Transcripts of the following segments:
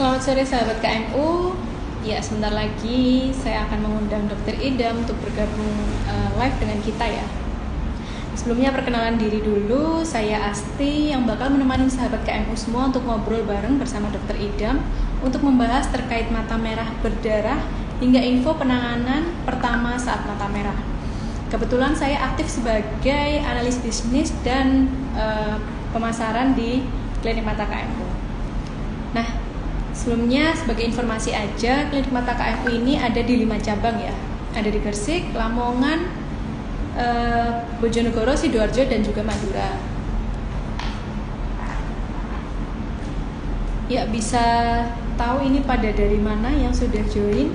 Selamat sore sahabat KMU. Ya, sebentar lagi saya akan mengundang Dr. Idam untuk bergabung live dengan kita ya. Sebelumnya perkenalan diri dulu, saya Asti yang bakal menemani sahabat KMU semua untuk ngobrol bareng bersama Dr. Idam untuk membahas terkait mata merah berdarah hingga info penanganan pertama saat mata merah. Kebetulan saya aktif sebagai analis bisnis dan pemasaran di klinik mata KMU. Nah, sebelumnya sebagai informasi aja, klinik mata KMU ini ada di 5 cabang ya. Ada di Gresik, Lamongan, Bojonegoro, Sidoarjo, dan juga Madura. Ya, bisa tahu ini pada dari mana yang sudah join?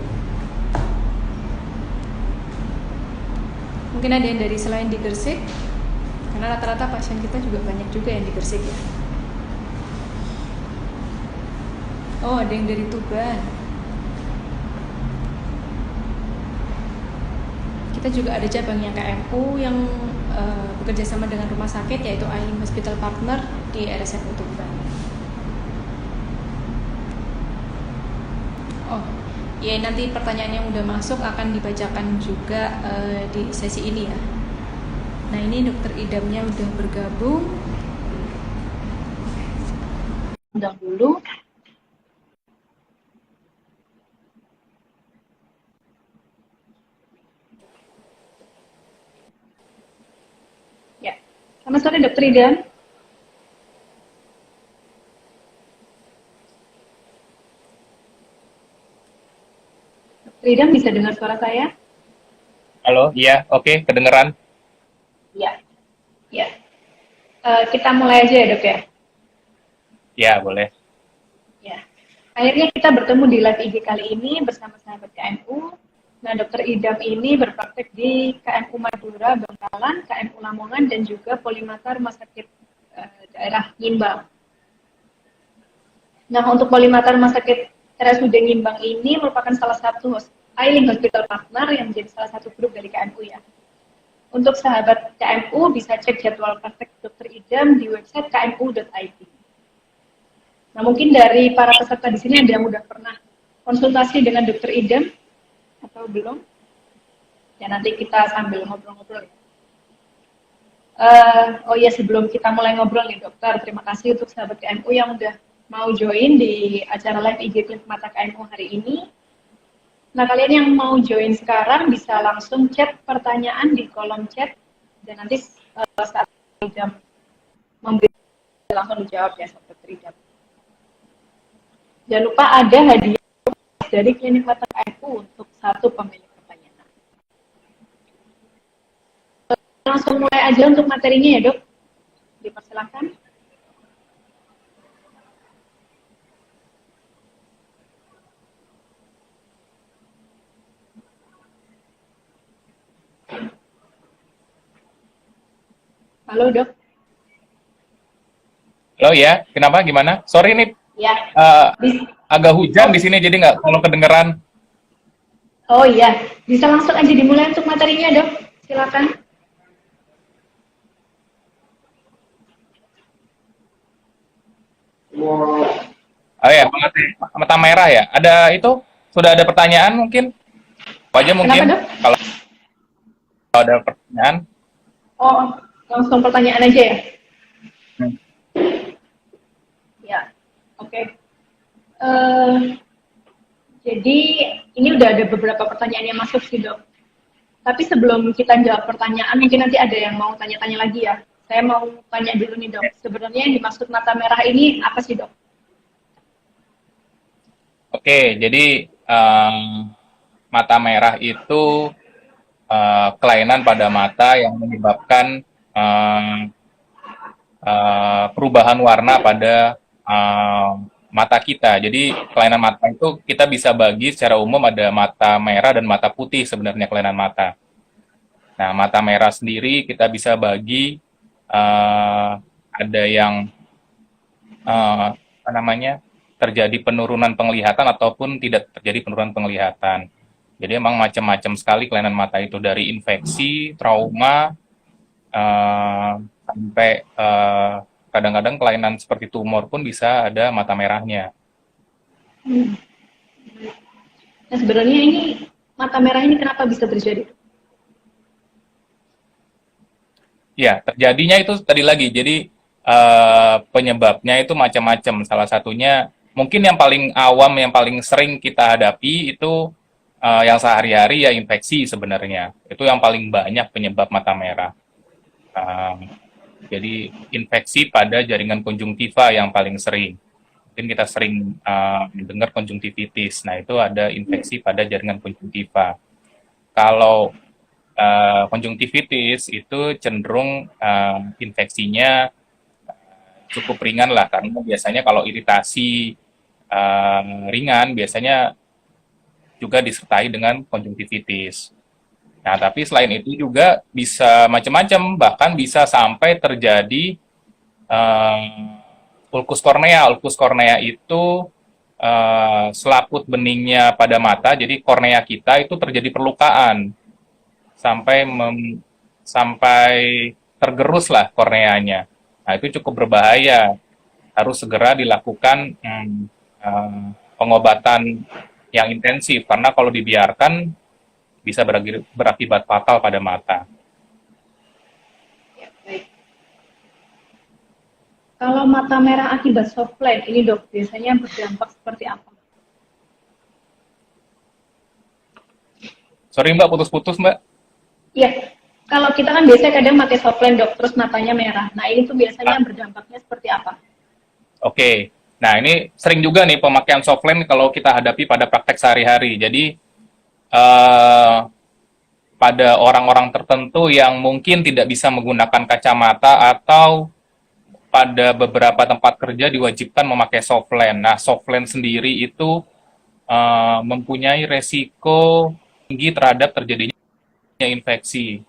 Mungkin ada yang dari selain di Gresik, karena rata-rata pasien kita juga banyak juga yang di Gresik ya. Oh, ada yang dari Tuban. Kita juga ada cabangnya KMU yang bekerja sama dengan rumah sakit, yaitu Ailing Hospital Partner di RSFU Tuban. Oh, ya nanti pertanyaan yang udah masuk akan dibacakan juga di sesi ini ya. Nah, ini Dokter Idamnya udah bergabung. Undang dulu. Ya, selamat sore Dokter Idam. Dokter Idam bisa dengar suara saya? Halo, iya, oke, kedengeran. Ya, ya. Kita mulai aja ya dok ya. Ya, boleh. Ya. Akhirnya kita bertemu di live IG kali ini bersama sahabat KMU. Nah, Dokter Idam ini berpraktek di KMU Madura, Bangkalan, KMU Lamongan, dan juga Polimata Rumah Sakit daerah Ngimbang. Nah, untuk Polimata Rumah Sakit RSUD Ngimbang ini merupakan salah satu Ailing Hospital Partner yang menjadi salah satu grup dari KMU ya. Untuk sahabat KMU bisa cek jadwal praktek Dokter Idam di website kmu.id. Nah, mungkin dari para peserta di sini ada yang udah pernah konsultasi dengan Dokter Idam atau belum? Ya, nanti kita sambil ngobrol-ngobrol ya. Oh iya, sebelum kita mulai ngobrol nih dokter, terima kasih untuk sahabat KMU yang udah mau join di acara live IG Klinik Mata KMU hari ini. Nah, kalian yang mau join sekarang bisa langsung chat pertanyaan di kolom chat dan nanti saat Idam memberi langsung dijawab ya sahabat Idam. Jangan lupa ada hadiah dari Klinik Mata KMU untuk satu pemilik pertanyaan. Langsung mulai aja untuk materinya ya dok. Dipersilakan. Halo dok. Halo ya, kenapa? Gimana? Sorry nih, Ya. agak hujan di sini jadi nggak kalau kedengeran. Oh iya, bisa langsung aja dimulai untuk materinya dok. Silakan. Oh ya, mata merah ya. Ada itu? Sudah ada pertanyaan mungkin? Apa aja Kenapa mungkin? dok? Kalau ada pertanyaan. Oh, langsung pertanyaan aja ya. Hmm. Ya, oke. Okay. Jadi ini udah ada beberapa pertanyaan yang masuk sih dok. Tapi sebelum kita jawab pertanyaan, mungkin nanti ada yang mau tanya-tanya lagi ya. Saya mau tanya dulu nih dok. Sebenarnya yang dimaksud mata merah ini apa sih dok? Oke, jadi mata merah itu kelainan pada mata yang menyebabkan perubahan warna pada mata kita. Jadi kelainan mata itu kita bisa bagi secara umum ada mata merah dan mata putih sebenarnya kelainan mata. Nah, mata merah sendiri kita bisa bagi ada yang apa namanya terjadi penurunan penglihatan ataupun tidak terjadi penurunan penglihatan. Jadi emang macam-macam sekali kelainan mata itu dari infeksi, trauma, sampai kadang-kadang kelainan seperti tumor pun bisa ada mata merahnya. Hmm. Nah, sebenarnya ini mata merah ini kenapa bisa terjadi? Ya, terjadinya itu tadi lagi. Jadi penyebabnya itu macam-macam. Salah satunya mungkin yang paling awam, yang paling sering kita hadapi itu yang sehari-hari ya infeksi sebenarnya. Itu yang paling banyak penyebab mata merah. Uh, jadi infeksi pada jaringan konjungtiva yang paling sering. Mungkin kita sering mendengar konjungtivitis. Nah, itu ada Ya, infeksi pada jaringan konjungtiva. Kalau konjungtivitis itu cenderung infeksinya cukup ringan lah karena biasanya kalau iritasi ringan biasanya juga disertai dengan konjungtivitis. Nah, tapi selain itu juga bisa macam-macam, bahkan bisa sampai terjadi ulkus kornea. Ulkus kornea itu selaput beningnya pada mata, jadi kornea kita itu terjadi perlukaan sampai sampai tergerus lah korneanya. Nah, itu cukup berbahaya. Harus segera dilakukan pengobatan yang intensif karena kalau dibiarkan bisa berakibat fatal pada mata. ya, baik. Kalau mata merah akibat softline ini dok, biasanya berdampak seperti apa? Sorry Mbak, putus-putus Mbak. Iya, kalau kita kan biasanya kadang pakai softline dok, terus matanya merah. Nah ini tuh biasanya Ah, berdampaknya seperti apa? Oke, nah ini sering juga nih pemakaian softline kalau kita hadapi pada praktek sehari-hari. Jadi eh, pada orang-orang tertentu yang mungkin tidak bisa menggunakan kacamata atau pada beberapa tempat kerja diwajibkan memakai softline. Nah, softline sendiri itu mempunyai resiko tinggi terhadap terjadinya infeksi.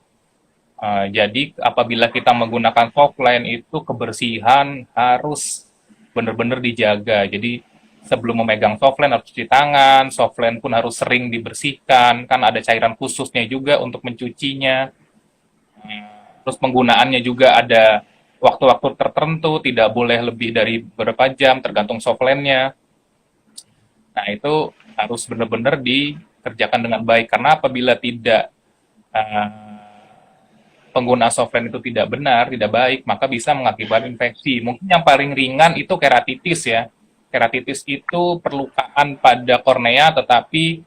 Jadi apabila kita menggunakan softline itu kebersihan harus benar-benar dijaga. Jadi sebelum memegang softline harus cuci tangan, softline pun harus sering dibersihkan, kan ada cairan khususnya juga untuk mencucinya. Terus penggunaannya juga ada waktu-waktu tertentu, tidak boleh lebih dari beberapa jam tergantung softline-nya. Nah, itu harus benar-benar dikerjakan dengan baik karena apabila tidak pengguna softline itu tidak benar, tidak baik, maka bisa mengakibatkan infeksi. Mungkin yang paling ringan itu keratitis ya. Keratitis itu perlukaan pada kornea tetapi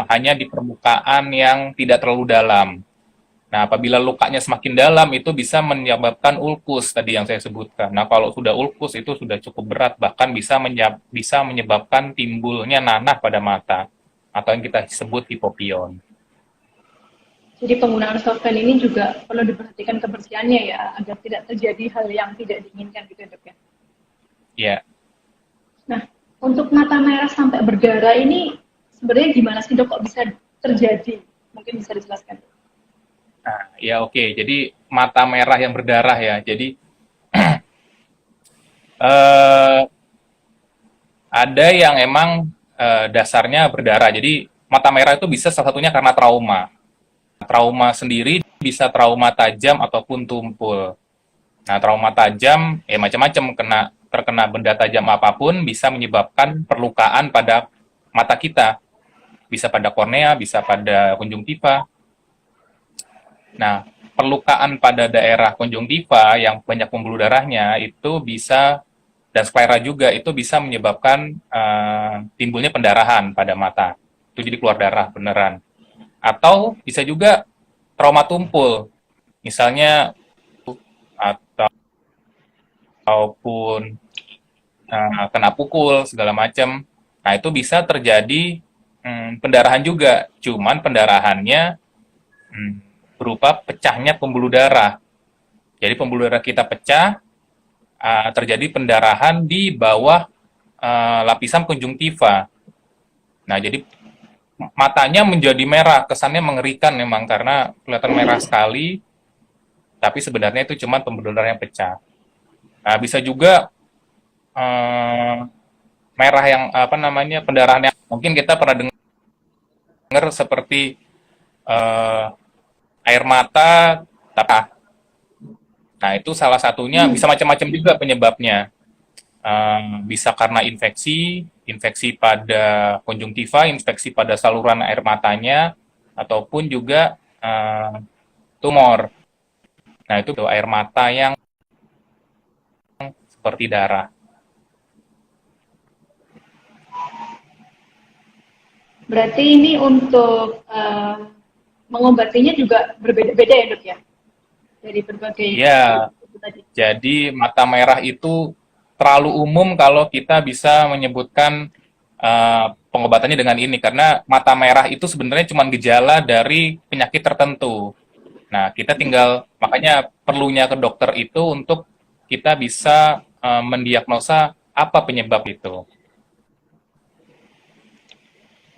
hanya di permukaan yang tidak terlalu dalam. Nah, apabila lukanya semakin dalam itu bisa menyebabkan ulkus tadi yang saya sebutkan. Nah, kalau sudah ulkus itu sudah cukup berat, bahkan bisa menyebabkan timbulnya nanah pada mata atau yang kita sebut hipopion. Jadi penggunaan softline ini juga perlu diperhatikan kebersihannya ya, agar tidak terjadi hal yang tidak diinginkan gitu dok ya. Ya, Nah, untuk mata merah sampai berdarah ini sebenarnya gimana sih dok kok bisa terjadi? Mungkin bisa dijelaskan. nah, ya oke. Jadi mata merah yang berdarah ya. Jadi eh, ada yang emang dasarnya berdarah. Jadi mata merah itu bisa salah satunya karena trauma. Trauma sendiri bisa trauma tajam ataupun tumpul. Nah, trauma tajam ya macam-macam terkena benda tajam apapun bisa menyebabkan perlukaan pada mata kita. Bisa pada kornea, bisa pada konjungtiva. Nah, perlukaan pada daerah konjungtiva yang banyak pembuluh darahnya itu bisa dan sklera juga itu bisa menyebabkan timbulnya pendarahan pada mata. Itu jadi keluar darah beneran. Atau bisa juga trauma tumpul. Misalnya ataupun kena pukul segala macam. Nah, itu bisa terjadi pendarahan juga. Cuman pendarahannya berupa pecahnya pembuluh darah. Jadi pembuluh darah kita pecah, terjadi pendarahan di bawah lapisan konjungtiva. Nah, jadi matanya menjadi merah, kesannya mengerikan memang karena kelihatan merah sekali, tapi sebenarnya itu cuma pembuluh darah yang pecah. Nah, bisa juga merah yang apa namanya pendarahan yang mungkin kita pernah dengar seperti eh, air mata, tapi nah itu salah satunya bisa macam-macam juga penyebabnya. Bisa karena infeksi, infeksi pada konjungtiva, infeksi pada saluran air matanya, ataupun juga tumor. Nah, itu air mata yang seperti darah. Berarti ini untuk mengobatinya juga berbeda-beda ya, Dok ya? Dari berbagai Ya, itu tadi. jadi mata merah itu terlalu umum kalau kita bisa menyebutkan pengobatannya dengan ini, karena mata merah itu sebenarnya cuma gejala dari penyakit tertentu. Nah, kita tinggal, makanya perlunya ke dokter itu untuk kita bisa mendiagnosa apa penyebab itu.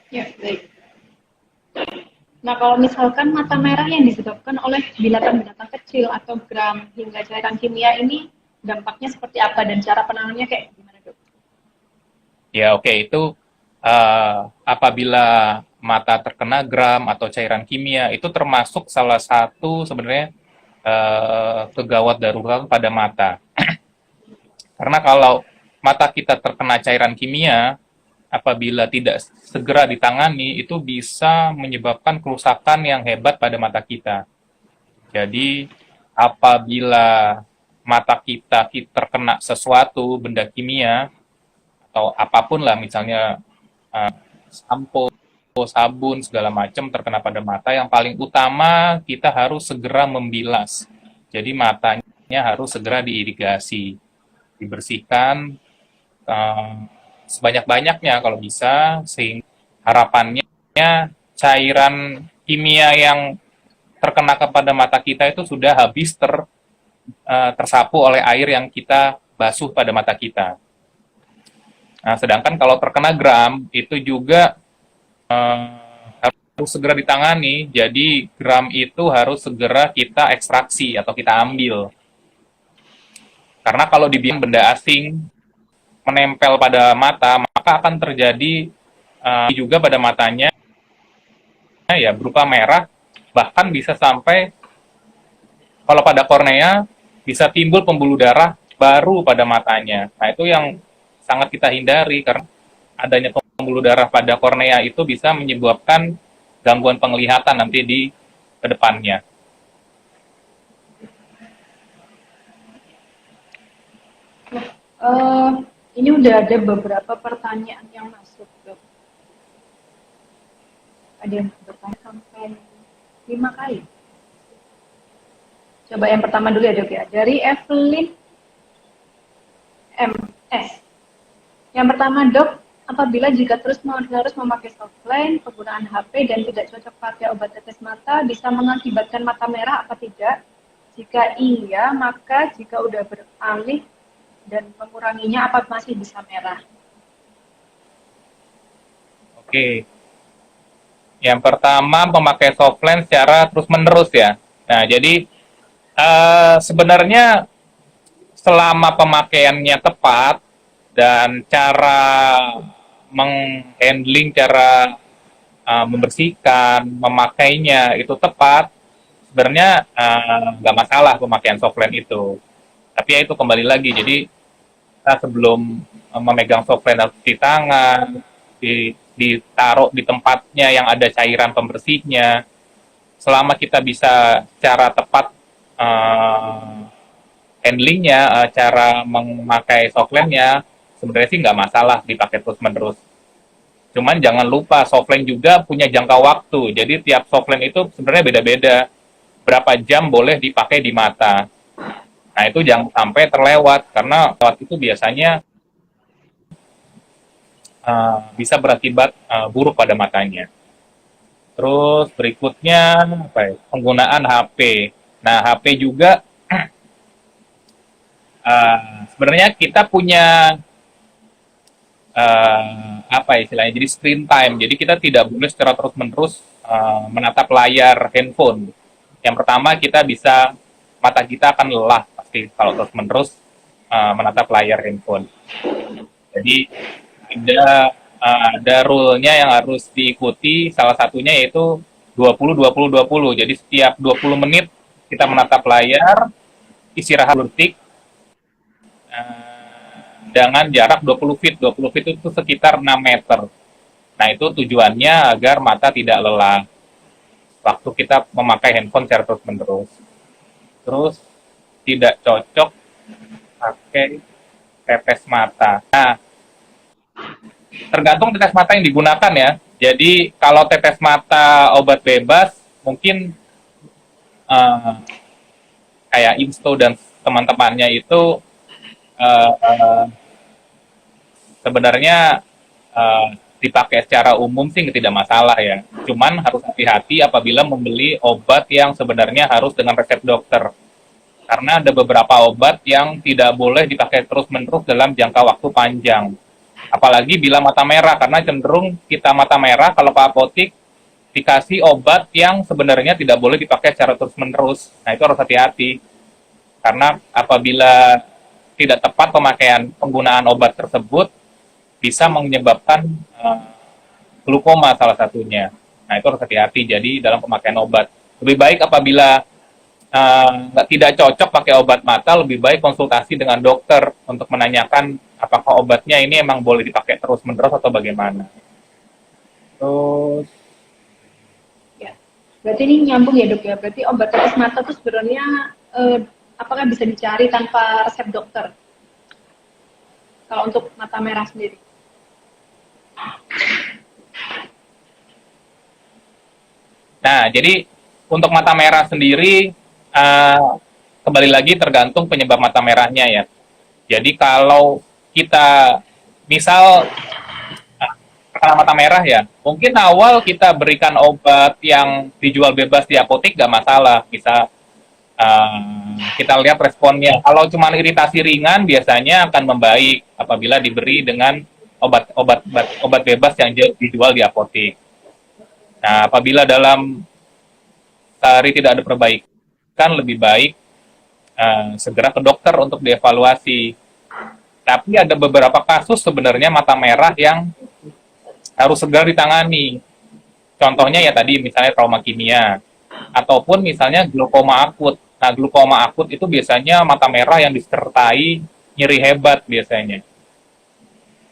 Ya, baik. Nah, kalau misalkan mata merah yang disebabkan oleh binatang-binatang kecil atau gram hingga cairan kimia ini, dampaknya seperti apa dan cara penanganannya kayak gimana, Dok? Ya, oke, itu apabila mata terkena gram atau cairan kimia, itu termasuk salah satu sebenarnya kegawat darurat pada mata. Karena kalau mata kita terkena cairan kimia, apabila tidak segera ditangani, itu bisa menyebabkan kerusakan yang hebat pada mata kita. Jadi, apabila mata kita terkena sesuatu, benda kimia, atau apapun lah, misalnya sampo, sabun, segala macam terkena pada mata, yang paling utama kita harus segera membilas. Jadi matanya harus segera diirigasi, dibersihkan sebanyak-banyaknya kalau bisa, sehingga harapannya cairan kimia yang terkena kepada mata kita itu sudah habis tersapu oleh air yang kita basuh pada mata kita. Nah, sedangkan kalau terkena gram itu juga harus segera ditangani. Jadi gram itu harus segera kita ekstraksi atau kita ambil. Karena kalau dibiarkan benda asing menempel pada mata, maka akan terjadi juga pada matanya ya berupa merah, bahkan bisa sampai kalau pada kornea bisa timbul pembuluh darah baru pada matanya. Nah, itu yang sangat kita hindari, karena adanya pembuluh darah pada kornea itu bisa menyebabkan gangguan penglihatan nanti di kedepannya. Ini udah ada beberapa pertanyaan yang masuk, Dok. Ada yang bertanya sampai 5 kali. Coba yang pertama dulu ya, Dok ya. Dari Evelyn MS. Yang pertama, Dok, apabila jika terus-menerus memakai softline, penggunaan HP dan tidak cocok pakai obat tetes mata bisa mengakibatkan mata merah apa tidak? Jika iya, maka jika udah beralih dan menguranginya apa masih bisa merah? Oke. Yang pertama, memakai softline secara terus-menerus ya. Nah, jadi sebenarnya selama pemakaiannya tepat dan cara menghandling, cara membersihkan, memakainya itu tepat, sebenarnya nggak masalah pemakaian softline itu. Tapi ya itu kembali lagi, jadi kita sebelum memegang softline harus cuci tangan, ditaruh di tempatnya yang ada cairan pembersihnya. Selama kita bisa cara tepat handlingnya, cara memakai softline-nya, sebenarnya sih nggak masalah dipakai terus-menerus. Cuman jangan lupa softline juga punya jangka waktu. Jadi tiap softline itu sebenarnya beda-beda. Berapa jam boleh dipakai di mata. Nah, itu jangan sampai terlewat, karena lewat itu biasanya bisa berakibat buruk pada matanya. Terus berikutnya apa ya? Penggunaan HP. Nah, HP juga sebenarnya kita punya apa istilahnya, jadi screen time. Jadi kita tidak boleh secara terus-menerus menatap layar handphone. Yang pertama, mata kita akan lelah pasti kalau terus-menerus menatap layar handphone. Jadi ada rule-nya yang harus diikuti, salah satunya yaitu 20-20-20. Jadi setiap 20 menit kita menatap layar, istirahat detik, dengan jarak 20 feet. 20 feet itu sekitar 6 meter. Nah, itu tujuannya agar mata tidak lelah waktu kita memakai handphone secara terus-menerus. Terus, tidak cocok pakai tetes mata. Nah, tergantung tetes mata yang digunakan ya. Jadi, kalau tetes mata obat bebas, mungkin kayak Insto dan teman-temannya itu uh, uh, sebenarnya dipakai secara umum sih tidak masalah ya. Cuman harus hati-hati apabila membeli obat yang sebenarnya harus dengan resep dokter. Karena ada beberapa obat yang tidak boleh dipakai terus-menerus dalam jangka waktu panjang. Apalagi bila mata merah, karena cenderung kita mata merah kalau ke apotik dikasih obat yang sebenarnya tidak boleh dipakai secara terus-menerus. Nah, itu harus hati-hati. Karena apabila tidak tepat pemakaian penggunaan obat tersebut, bisa menyebabkan glukoma salah satunya. Nah, itu harus hati-hati. Jadi, dalam pemakaian obat. Lebih baik apabila tidak cocok pakai obat mata, lebih baik konsultasi dengan dokter untuk menanyakan apakah obatnya ini emang boleh dipakai terus-menerus atau bagaimana. Terus, Ya. Berarti ini nyambung ya dok ya. Berarti obat tetes mata itu sebenarnya apakah bisa dicari tanpa resep dokter? Kalau untuk mata merah sendiri. nah, jadi untuk mata merah sendiri, kembali lagi tergantung penyebab mata merahnya ya. Jadi kalau kita misal terkena mata merah ya, mungkin awal kita berikan obat yang dijual bebas di apotek gak masalah, bisa kita lihat responnya. Kalau cuma iritasi ringan biasanya akan membaik apabila diberi dengan obat bebas yang dijual di apotek. Nah, apabila dalam sehari tidak ada perbaikan, lebih baik segera ke dokter untuk dievaluasi. Tapi ada beberapa kasus sebenarnya mata merah yang harus segera ditangani. Contohnya ya tadi misalnya trauma kimia, ataupun misalnya glaukoma akut. Nah, glaukoma akut itu biasanya mata merah yang disertai nyeri hebat biasanya.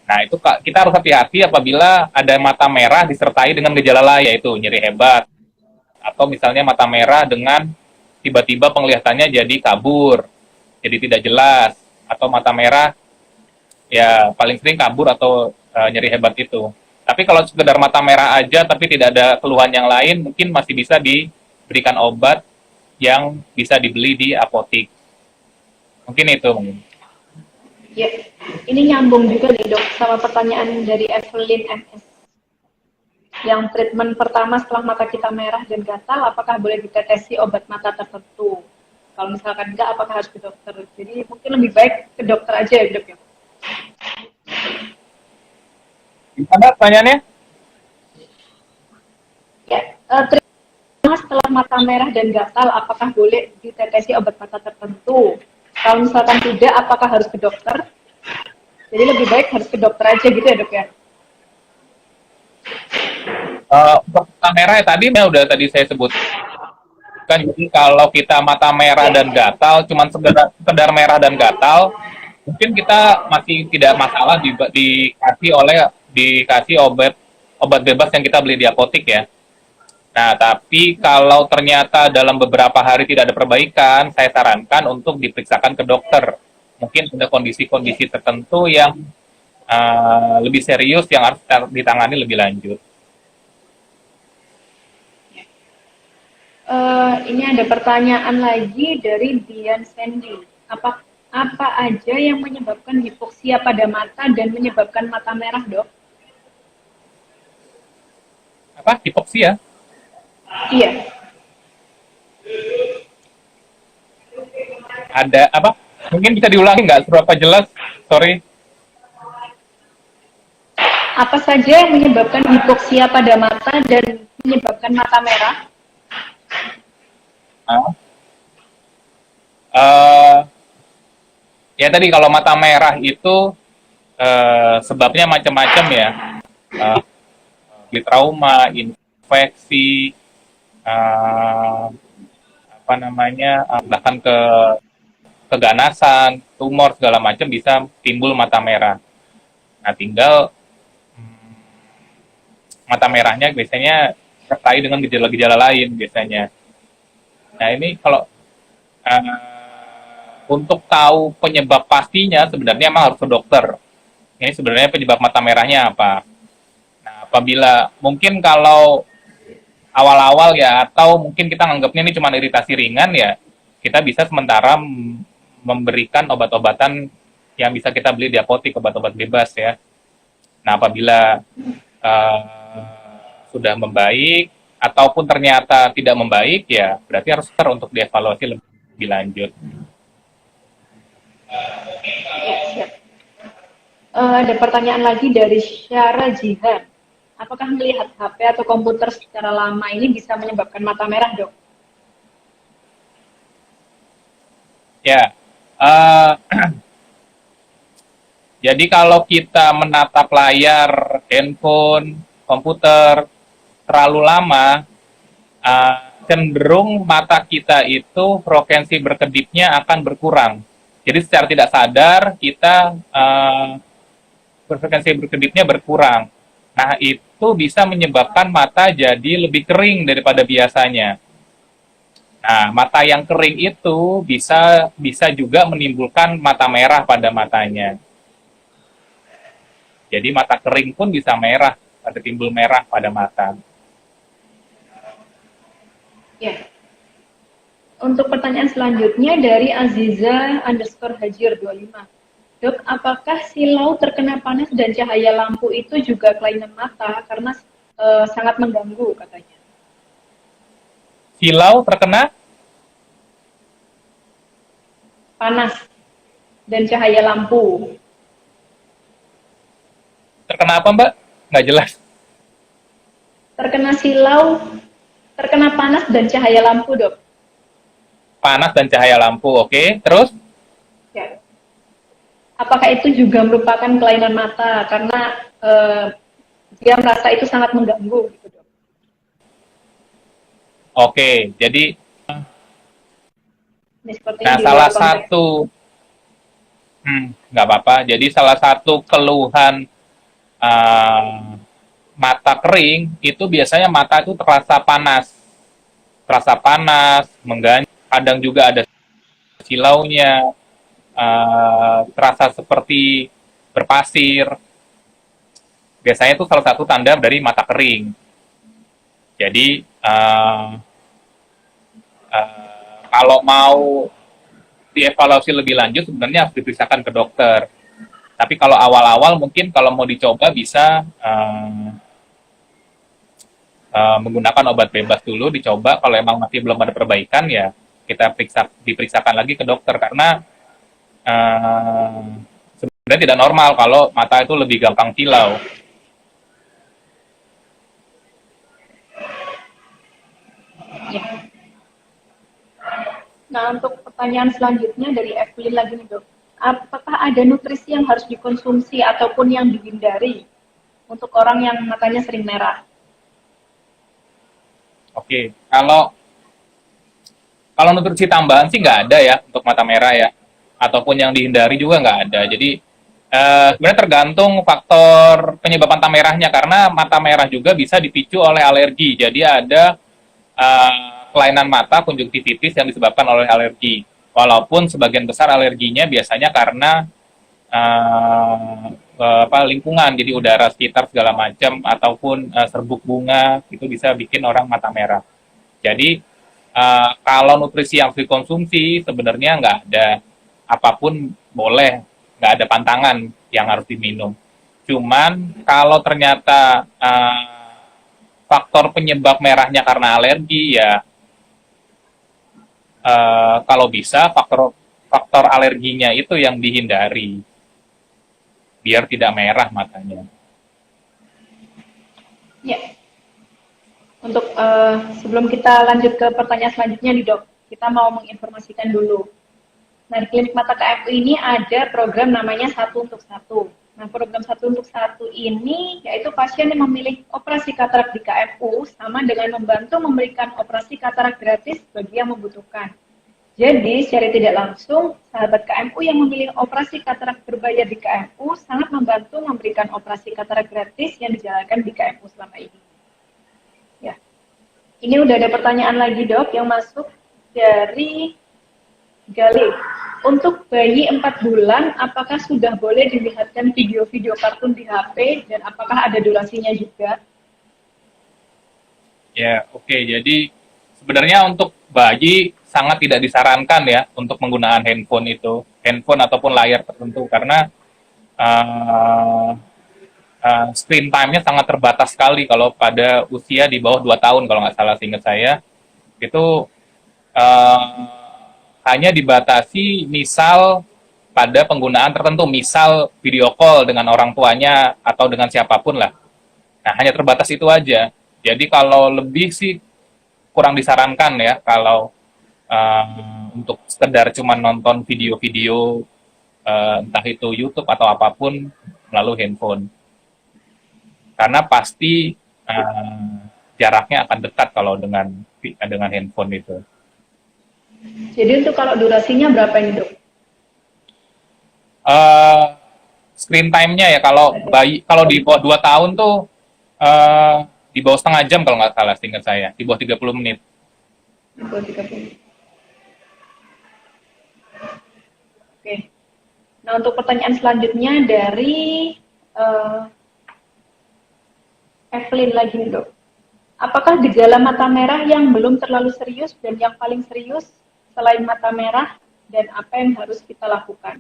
Nah, itu kita harus hati-hati apabila ada mata merah disertai dengan gejala lain, yaitu nyeri hebat, atau misalnya mata merah dengan tiba-tiba penglihatannya jadi kabur, jadi tidak jelas, atau mata merah ya paling sering kabur atau nyeri hebat itu. Tapi kalau sekedar mata merah aja tapi tidak ada keluhan yang lain, mungkin masih bisa diberikan obat yang bisa dibeli di apotik. Mungkin itu. Ya, ini nyambung juga nih dok sama pertanyaan dari Evelyn MS. Yang treatment pertama setelah mata kita merah dan gatal, apakah boleh ditetesi obat mata tertentu? Kalau misalkan enggak, apakah harus ke dokter? Jadi mungkin lebih baik ke dokter aja ya dok ya. Gimana pertanyaannya? Ya, treatment setelah mata merah dan gatal, apakah boleh ditetesi obat mata tertentu? Kalau misalkan tidak, apakah harus ke dokter? Jadi lebih baik harus ke dokter aja gitu ya dok ya? Untuk mata merah ya tadi udah tadi saya sebutkan. Jadi kalau kita mata merah dan gatal, cuman sekedar merah dan gatal, mungkin kita masih tidak masalah dikasih obat bebas yang kita beli di apotek ya. Nah, tapi kalau ternyata dalam beberapa hari tidak ada perbaikan, saya sarankan untuk diperiksakan ke dokter. Mungkin ada kondisi-kondisi tertentu yang lebih serius yang harus ditangani lebih lanjut. Ini ada pertanyaan lagi dari Dian Sandy. Apa aja yang menyebabkan hipoksia pada mata dan menyebabkan mata merah, dok? Apa? Hipoksia? Iya. Ada apa? Mungkin bisa diulangi nggak seberapa jelas? Sorry. Apa saja yang menyebabkan hipoksia pada mata dan menyebabkan mata merah? Ya tadi kalau mata merah itu sebabnya macam-macam ya. Trauma, infeksi, bahkan ke keganasan, tumor segala macam bisa timbul mata merah. Nah, tinggal mata merahnya biasanya sertai dengan gejala-gejala lain biasanya. Nah, ini kalau untuk tahu penyebab pastinya sebenarnya emang harus ke dokter. Ini sebenarnya penyebab mata merahnya apa. Nah, apabila mungkin kalau awal-awal ya, atau mungkin kita nganggapnya ini cuma iritasi ringan ya, kita bisa sementara memberikan obat-obatan yang bisa kita beli di apotek, obat-obat bebas ya. Nah, apabila sudah membaik ataupun ternyata tidak membaik ya berarti harus untuk dievaluasi lebih lanjut. Ya, siap. Ada pertanyaan lagi dari Syara Jihan. Apakah melihat HP atau komputer secara lama ini bisa menyebabkan mata merah, dok? Ya, jadi kalau kita menatap layar handphone, komputer terlalu lama, cenderung mata kita itu frekuensi berkedipnya akan berkurang. Jadi secara tidak sadar kita frekuensi berkedipnya berkurang. Nah, itu bisa menyebabkan mata jadi lebih kering daripada biasanya. Nah, mata yang kering itu bisa juga menimbulkan mata merah pada matanya. Jadi mata kering pun bisa merah, ada timbul merah pada mata. Ya. Untuk pertanyaan selanjutnya dari Aziza_Hajir25. Dok, apakah silau terkena panas dan cahaya lampu itu juga kelainan mata karena sangat mengganggu katanya? Silau terkena Panas dan cahaya lampu. terkena apa, Mbak? Nggak jelas. Terkena silau, terkena panas dan cahaya lampu, dok. Panas dan cahaya lampu, oke. Terus? Ya. Apakah itu juga merupakan kelainan mata karena dia merasa itu sangat mengganggu, gitu, dok? Oke, jadi Nah, salah satu nggak apa-apa. Jadi salah satu keluhan mata kering itu biasanya mata itu terasa panas, mengganjal. Kadang juga ada silaunya, terasa seperti berpasir. Biasanya itu salah satu tanda dari mata kering. Jadi kalau mau dievaluasi lebih lanjut sebenarnya harus diperiksakan ke dokter. Tapi kalau awal-awal mungkin kalau mau dicoba bisa menggunakan obat bebas dulu, dicoba. Kalau emang masih belum ada perbaikan ya kita diperiksakan lagi ke dokter karena sebenarnya tidak normal kalau mata itu lebih gampang silau. Nah, untuk pertanyaan selanjutnya dari Evelyn lagi nih, dok. Apakah ada nutrisi yang harus dikonsumsi ataupun yang dihindari untuk orang yang matanya sering merah? Oke, kalau nutrisi tambahan sih nggak ada ya untuk mata merah ya, ataupun yang dihindari juga nggak ada. Jadi sebenarnya tergantung faktor penyebab mata merahnya karena mata merah juga bisa dipicu oleh alergi. Jadi ada kelainan mata konjungtivitis yang disebabkan oleh alergi. Walaupun sebagian besar alerginya biasanya karena lingkungan, jadi udara sekitar segala macam ataupun serbuk bunga itu bisa bikin orang mata merah. Jadi kalau nutrisi yang harus dikonsumsi sebenarnya nggak ada, apapun boleh, nggak ada pantangan yang harus diminum. Cuman kalau ternyata faktor penyebab merahnya karena alergi ya kalau bisa faktor alerginya itu yang dihindari biar tidak merah matanya. Ya. Untuk sebelum kita lanjut ke pertanyaan selanjutnya nih, dok, kita mau menginformasikan dulu. Nah, di Klinik Mata KFU ini ada program namanya 1 untuk 1. Nah, program 1 untuk 1 ini yaitu pasien yang memilih operasi katarak di KFU sama dengan membantu memberikan operasi katarak gratis bagi yang membutuhkan. Jadi, secara tidak langsung, sahabat KMU yang memilih operasi katarak berbayar di KMU sangat membantu memberikan operasi katarak gratis yang dijalankan di KMU selama ini. Ya, ini udah ada pertanyaan lagi dok yang masuk dari Galih. Untuk bayi 4 bulan, apakah sudah boleh dilihatkan video-video kartun di HP dan apakah ada durasinya juga? Ya, oke. Jadi sebenarnya untuk bayi sangat tidak disarankan ya untuk penggunaan handphone ataupun layar tertentu karena uh, screen time-nya sangat terbatas sekali kalau pada usia di bawah 2 tahun kalau nggak salah seingat saya itu uh, hanya dibatasi misal pada penggunaan tertentu, misal video call dengan orang tuanya atau dengan siapapun lah. Nah, hanya terbatas itu aja. Jadi kalau lebih sih kurang disarankan ya kalau untuk sekedar cuma nonton video-video entah itu YouTube atau apapun melalui handphone. Karena pasti jaraknya akan dekat kalau dengan handphone itu. Jadi untuk kalau durasinya berapa ini dok? Screen time-nya ya kalau di bawah 2 tahun tuh di bawah setengah jam kalau nggak salah seingat saya, di bawah 30 menit. Di bawah 30 menit. Oke. Nah untuk pertanyaan selanjutnya dari Evelyn lagi nih dok. Apakah gejala mata merah yang belum terlalu serius dan yang paling serius selain mata merah dan apa yang harus kita lakukan?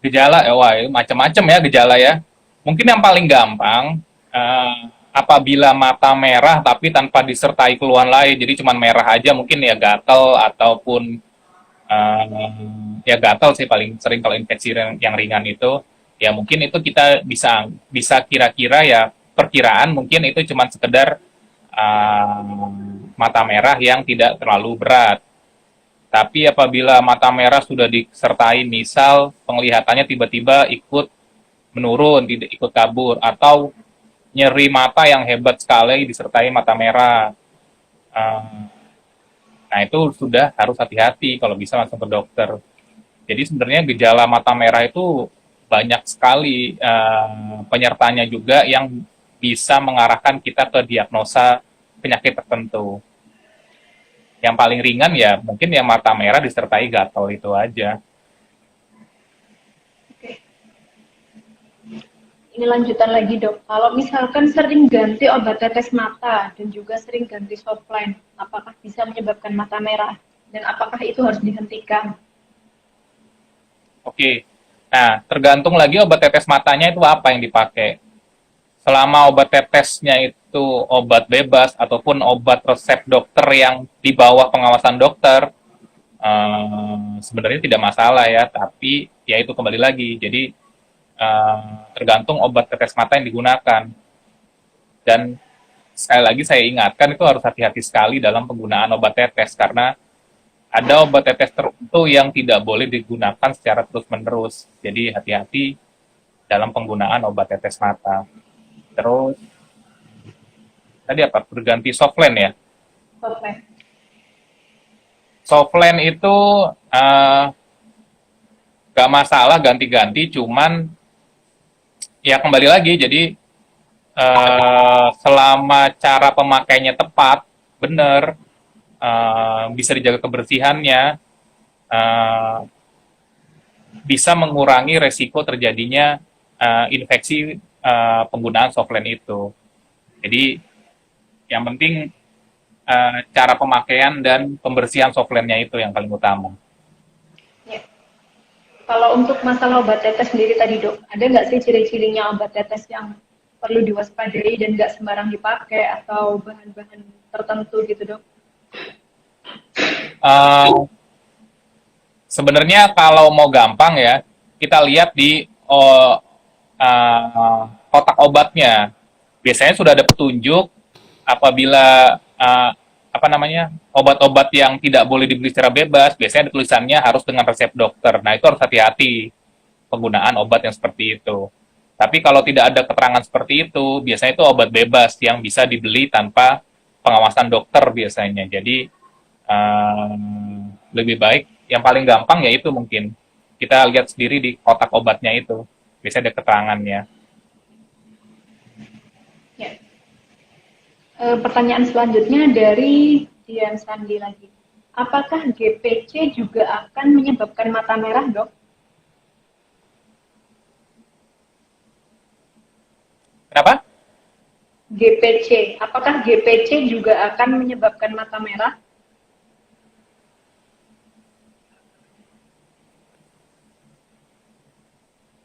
Gejala ya, wah macam-macam ya gejala ya. Mungkin yang paling gampang apabila mata merah tapi tanpa disertai keluhan lain, jadi cuma merah aja mungkin ya gatal ataupun ya gatal sih paling sering kalau infeksi yang ringan itu. Ya mungkin itu kita bisa kira-kira ya perkiraan mungkin itu cuma sekedar mata merah yang tidak terlalu berat. Tapi apabila mata merah sudah disertai misal penglihatannya tiba-tiba ikut menurun, tidak ikut kabur, atau nyeri mata yang hebat sekali disertai mata merah. Nah itu sudah harus hati-hati kalau bisa langsung ke dokter. Jadi sebenarnya gejala mata merah itu banyak sekali penyertanya juga yang bisa mengarahkan kita ke diagnosa penyakit tertentu. Yang paling ringan ya mungkin yang mata merah disertai gatal itu aja. Oke. Ini lanjutan lagi dok. Kalau misalkan sering ganti obat tetes mata dan juga sering ganti softline, apakah bisa menyebabkan mata merah? Dan apakah itu harus dihentikan? Oke. Nah, tergantung lagi obat tetes matanya itu apa yang dipakai. Selama obat tetesnya itu obat bebas ataupun obat resep dokter yang di bawah pengawasan dokter, sebenarnya tidak masalah ya, tapi ya itu kembali lagi. Jadi tergantung obat tetes mata yang digunakan. Dan sekali lagi saya ingatkan itu harus hati-hati sekali dalam penggunaan obat tetes karena ada obat tetes tertentu yang tidak boleh digunakan secara terus-menerus. Jadi hati-hati dalam penggunaan obat tetes mata. Terus tadi apa? Berganti softline ya? Softline. Softline itu nggak masalah ganti-ganti, cuman ya kembali lagi. Jadi selama cara pemakainya tepat, benar, bisa dijaga kebersihannya, bisa mengurangi resiko terjadinya infeksi penggunaan softline itu. Jadi yang penting cara pemakaian dan pembersihan softline-nya itu yang paling utama. Ya. Kalau untuk masalah obat tetes sendiri tadi dok, ada nggak sih ciri-cirinya obat tetes yang perlu diwaspadai dan nggak sembarang dipakai atau bahan-bahan tertentu gitu dok? Sebenarnya kalau mau gampang ya, kita lihat di kotak obatnya. Biasanya sudah ada petunjuk apabila obat-obat yang tidak boleh dibeli secara bebas, biasanya tulisannya harus dengan resep dokter. Nah, itu harus hati-hati penggunaan obat yang seperti itu. Tapi kalau tidak ada keterangan seperti itu, biasanya itu obat bebas yang bisa dibeli tanpa pengawasan dokter biasanya. Jadi lebih baik yang paling gampang yaitu mungkin kita lihat sendiri di kotak obatnya itu. Biasanya ada keterangannya. Ya. Pertanyaan selanjutnya dari Dian Sandi lagi. Apakah GPC juga akan menyebabkan mata merah, dok? Kenapa? GPC, apakah GPC juga akan menyebabkan mata merah?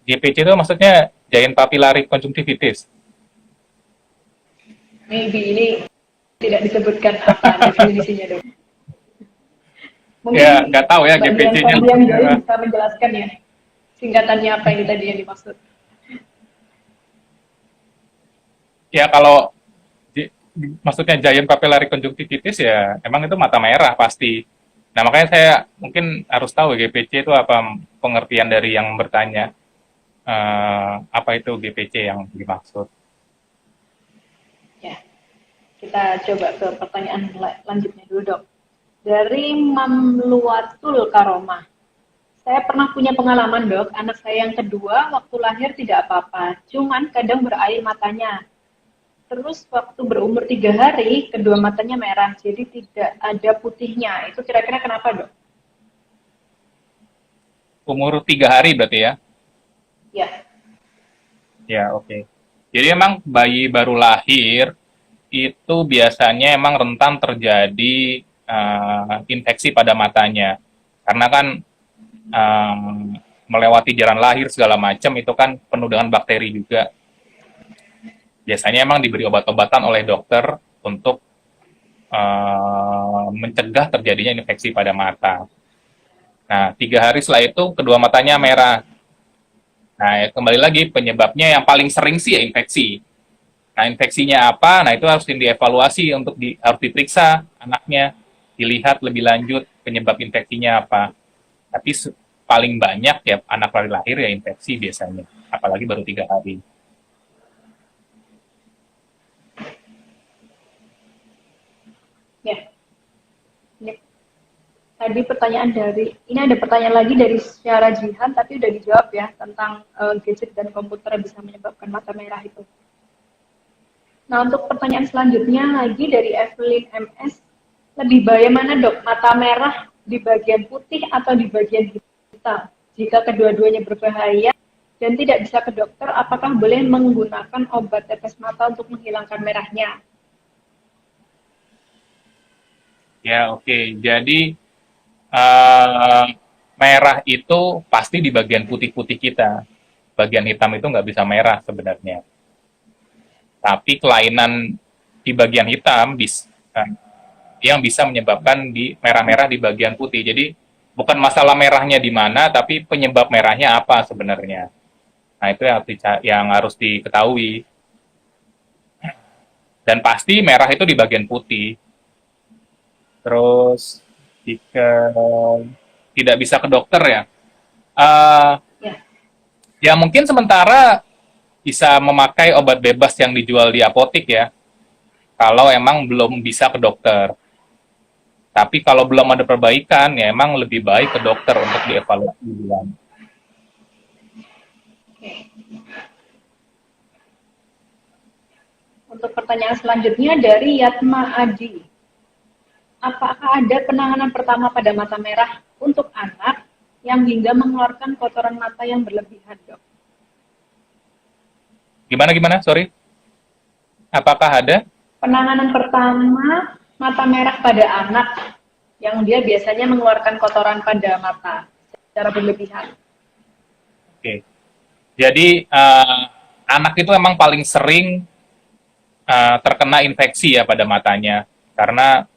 GPC itu maksudnya giant papillary conjunctivitis. Maybe ini tidak disebutkan apa definisinya, dok. Mungkin Ya, nggak tahu ya Mbak Dian GPC-nya. Sandi yang bisa menjelaskan ya, singkatannya apa ini tadi yang dimaksud. Ya, kalau maksudnya giant papillary conjunctivitis ya emang itu mata merah pasti. Nah, makanya saya mungkin harus tahu GPC itu apa, pengertian dari yang bertanya. Apa itu GPC yang dimaksud. Ya, kita coba ke pertanyaan lanjutnya dulu, dok. Dari Mamluatul Karomah. Saya pernah punya pengalaman, dok. Anak saya yang kedua waktu lahir tidak apa-apa, cuman kadang berair matanya. Terus waktu berumur 3 hari, kedua matanya merah, jadi tidak ada putihnya. Itu kira-kira kenapa, dok? Umur 3 hari berarti ya? Ya. Ya, oke. Jadi emang bayi baru lahir itu biasanya emang rentan terjadi infeksi pada matanya. Karena kan melewati jalan lahir segala macam itu kan penuh dengan bakteri juga. Biasanya emang diberi obat-obatan oleh dokter untuk mencegah terjadinya infeksi pada mata. Nah, 3 hari setelah itu kedua matanya merah. Nah, kembali lagi penyebabnya yang paling sering sih ya infeksi. Nah, infeksinya apa? Nah, itu harus dievaluasi untuk harus diperiksa anaknya, dilihat lebih lanjut penyebab infeksinya apa. Tapi paling banyak ya anak baru lahir ya infeksi biasanya, apalagi baru 3 hari. Ya. Tadi ini ada pertanyaan lagi dari Syara Jihan, tapi udah dijawab ya tentang gadget dan komputer bisa menyebabkan mata merah itu. Nah, untuk pertanyaan selanjutnya lagi dari Evelyn MS, lebih bahaya mana, dok? Mata merah di bagian putih atau di bagian hitam? Jika kedua-duanya berbahaya dan tidak bisa ke dokter, apakah boleh menggunakan obat tetes mata untuk menghilangkan merahnya? Ya, oke. Jadi merah itu pasti di bagian putih-putih kita. Bagian hitam itu nggak bisa merah sebenarnya. Tapi kelainan di bagian hitam yang bisa menyebabkan di merah-merah di bagian putih. Jadi bukan masalah merahnya di mana, tapi penyebab merahnya apa sebenarnya. Nah, itu yang harus diketahui. Dan pasti merah itu di bagian putih. Terus jika tidak bisa ke dokter ya, ya mungkin sementara bisa memakai obat bebas yang dijual di apotik ya, kalau emang belum bisa ke dokter. Tapi kalau belum ada perbaikan, ya emang lebih baik ke dokter untuk dievaluasi ulang. Untuk pertanyaan selanjutnya dari Yatma Adi. Apakah ada penanganan pertama pada mata merah untuk anak yang hingga mengeluarkan kotoran mata yang berlebihan, dok? Gimana? Sorry. Apakah ada? Penanganan pertama mata merah pada anak yang dia biasanya mengeluarkan kotoran pada mata secara berlebihan. Oke. Jadi anak itu emang paling sering terkena infeksi ya pada matanya karena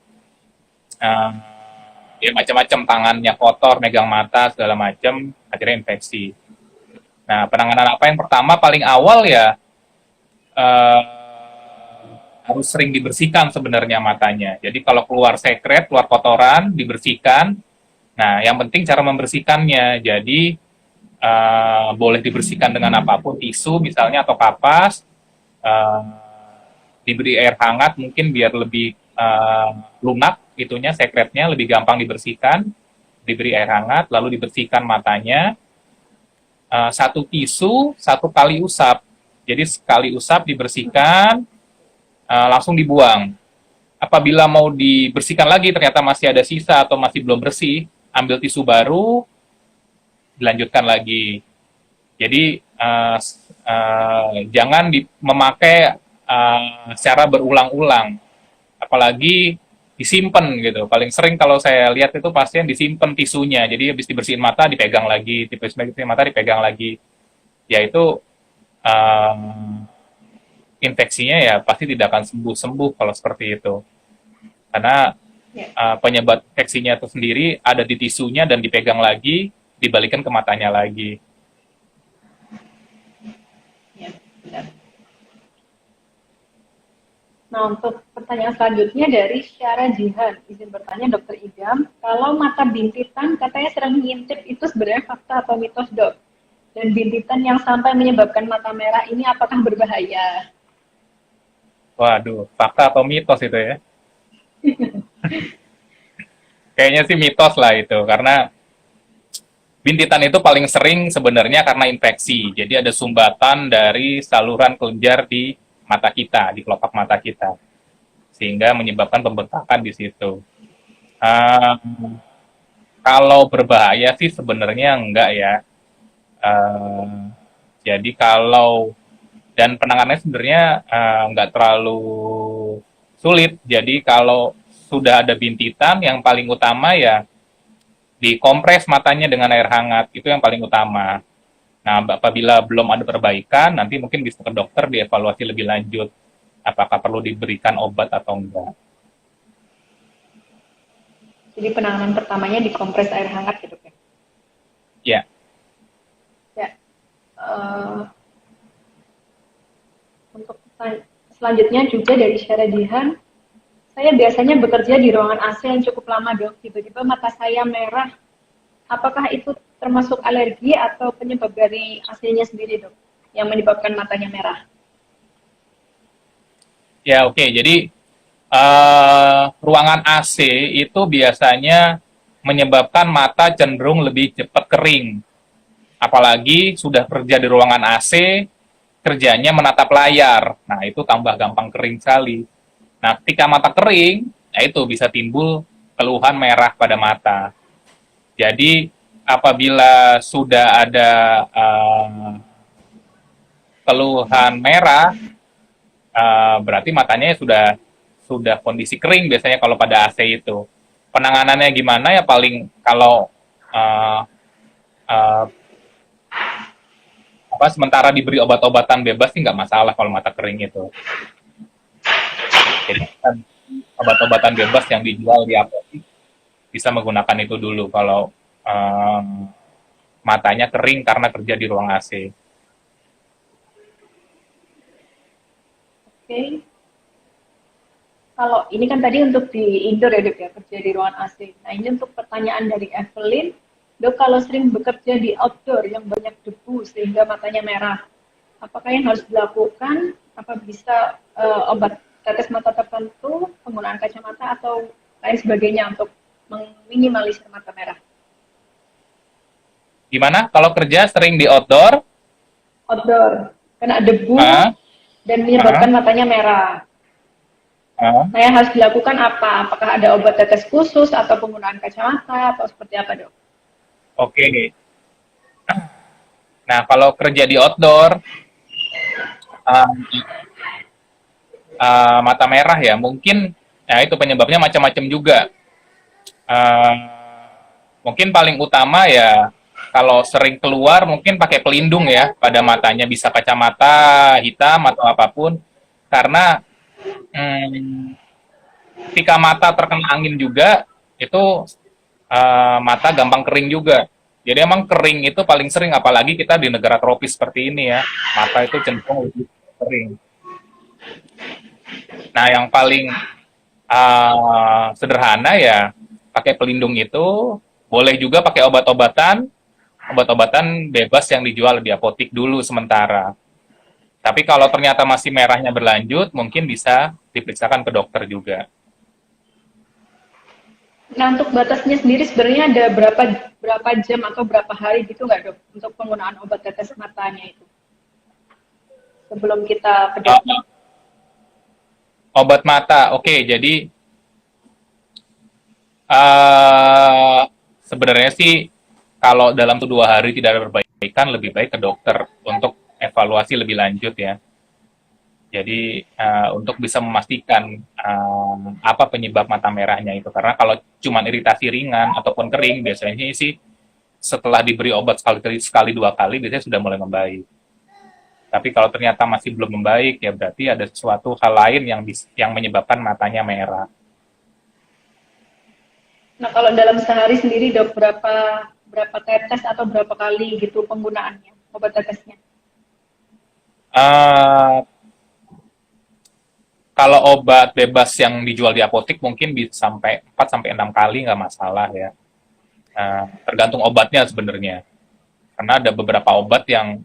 ya macam-macam, tangannya kotor, megang mata segala macam, akhirnya infeksi. Nah, penanganan apa yang pertama paling awal ya harus sering dibersihkan sebenarnya matanya. Jadi kalau keluar sekret, keluar kotoran, dibersihkan. Nah, yang penting cara membersihkannya. Jadi boleh dibersihkan dengan apapun, tisu misalnya atau kapas, diberi air hangat mungkin biar lebih eh, lunak, itunya sekretnya lebih gampang dibersihkan, diberi air hangat, lalu dibersihkan matanya, satu tisu, satu kali usap. Jadi sekali usap dibersihkan, langsung dibuang. Apabila mau dibersihkan lagi ternyata masih ada sisa atau masih belum bersih, ambil tisu baru, dilanjutkan lagi. Jadi jangan memakai secara berulang-ulang, apalagi disimpan gitu. Paling sering kalau saya lihat itu pasien disimpan tisunya, jadi habis dibersihin mata dipegang lagi, dibersihin mata dipegang lagi. Ya itu infeksinya ya pasti tidak akan sembuh-sembuh kalau seperti itu. Karena Ya, penyebab infeksinya itu sendiri ada di tisunya dan dipegang lagi, dibalikan ke matanya lagi. ya, benar. Nah, untuk pertanyaan selanjutnya dari Syara Jihan. Izin bertanya, Dokter Idam, kalau mata bintitan katanya sering ngintip, itu sebenarnya fakta atau mitos, Dok? Dan bintitan yang sampai menyebabkan mata merah ini apakah berbahaya? Waduh, fakta atau mitos itu ya? Kayaknya sih mitos lah itu, karena bintitan itu paling sering sebenarnya karena infeksi. Jadi ada sumbatan dari saluran kelenjar di mata kita, di kelopak mata kita, sehingga menyebabkan pembengkakan di situ. Uh, Kalau berbahaya sih sebenarnya enggak ya. Uh, jadi kalau dan penanganannya sebenarnya enggak terlalu sulit. Jadi kalau sudah ada bintitan, yang paling utama ya dikompres matanya dengan air hangat, itu yang paling utama. Nah, apabila belum ada perbaikan, nanti mungkin bisa ke dokter dievaluasi lebih lanjut, apakah perlu diberikan obat atau enggak. Jadi penanganan pertamanya dikompres air hangat gitu kan? Ya, Ya. Untuk selanjutnya juga dari Syara Jihan, saya biasanya bekerja di ruangan AC yang cukup lama, Dok. Tiba-tiba mata saya merah. Apakah itu termasuk alergi atau penyebab dari AC-nya sendiri, Dok, yang menyebabkan matanya merah? ya oke. Jadi ruangan AC itu biasanya menyebabkan mata cenderung lebih cepat kering. Apalagi sudah kerja di ruangan AC, kerjanya menatap layar. Nah, itu tambah gampang kering sekali. Nah, ketika mata kering, ya itu bisa timbul keluhan merah pada mata. Jadi, apabila sudah ada keluhan merah, berarti matanya sudah kondisi kering biasanya kalau pada AC itu. Penanganannya gimana ya paling kalau uh, uh, sementara diberi obat-obatan bebas sih nggak masalah kalau mata kering itu. Jadi kan obat-obatan bebas yang dijual di apotek bisa menggunakan itu dulu kalau matanya kering karena kerja di ruang AC. Oke. Kalau ini kan tadi untuk di indoor ya, Dok, ya, kerja di ruangan AC. Nah, ini untuk pertanyaan dari Evelyn. Dok, kalau sering bekerja di outdoor yang banyak debu sehingga matanya merah, apakah yang harus dilakukan? Apa bisa obat tetes mata tertentu, penggunaan kacamata, atau lain sebagainya untuk meminimalisir mata merah? Gimana kalau kerja sering di outdoor? Outdoor, kena debu Ah, dan ah, menyebabkan matanya merah. ah. Nah, yang harus dilakukan apa? Apakah ada obat tetes khusus atau penggunaan kacamata atau seperti apa, Dok? Oke. Nah, kalau kerja di outdoor, uh, mata merah ya, mungkin ya itu penyebabnya macam-macam juga. Uh, Mungkin paling utama ya kalau sering keluar mungkin pakai pelindung ya pada matanya, bisa kacamata hitam atau apapun, karena hmm, ketika mata terkena angin juga itu mata gampang kering juga. Jadi emang kering itu paling sering, apalagi kita di negara tropis seperti ini ya, mata itu cenderung lebih kering. Nah, yang paling sederhana ya pakai pelindung itu, boleh juga pakai obat-obatan bebas yang dijual di apotik dulu sementara. Tapi kalau ternyata masih merahnya berlanjut, mungkin bisa diperiksakan ke dokter juga. Nah, untuk batasnya sendiri sebenarnya ada berapa jam atau berapa hari gitu nggak, Dok, untuk penggunaan obat tetes matanya itu sebelum kita bedah? Uh, Obat mata, oke. Jadi uh, sebenarnya sih kalau dalam 2 hari tidak ada perbaikan, lebih baik ke dokter untuk evaluasi lebih lanjut ya. Jadi untuk bisa memastikan apa penyebab mata merahnya itu. Karena kalau cuma iritasi ringan ataupun kering, biasanya sih setelah diberi obat sekali 2 kali biasanya sudah mulai membaik. Tapi kalau ternyata masih belum membaik, ya berarti ada sesuatu hal lain yang menyebabkan matanya merah. Nah, kalau dalam sehari sendiri, Dok, berapa tetes atau berapa kali gitu penggunaannya obat tetesnya? Uh, Kalau obat bebas yang dijual di apotek mungkin bisa sampai 4 sampai 6 kali nggak masalah ya. Tergantung obatnya sebenarnya. Karena ada beberapa obat yang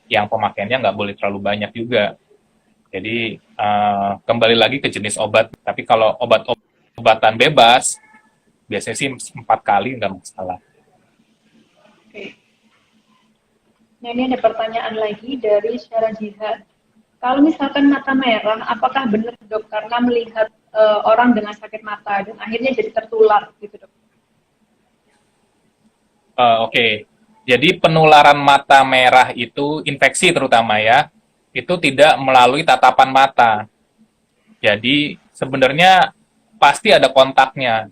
pemakaiannya nggak boleh terlalu banyak juga. Jadi kembali lagi ke jenis obat. Tapi kalau obat-obatan bebas, biasanya sih 4 kali nggak masalah. Oke. Nah, ini ada pertanyaan lagi dari Syara Jihad. Kalau misalkan mata merah, apakah benar, Dok, karena melihat orang dengan sakit mata dan akhirnya jadi tertular gitu, Dok? Oke. Jadi penularan mata merah itu infeksi terutama ya, itu tidak melalui tatapan mata. Jadi sebenarnya pasti ada kontaknya.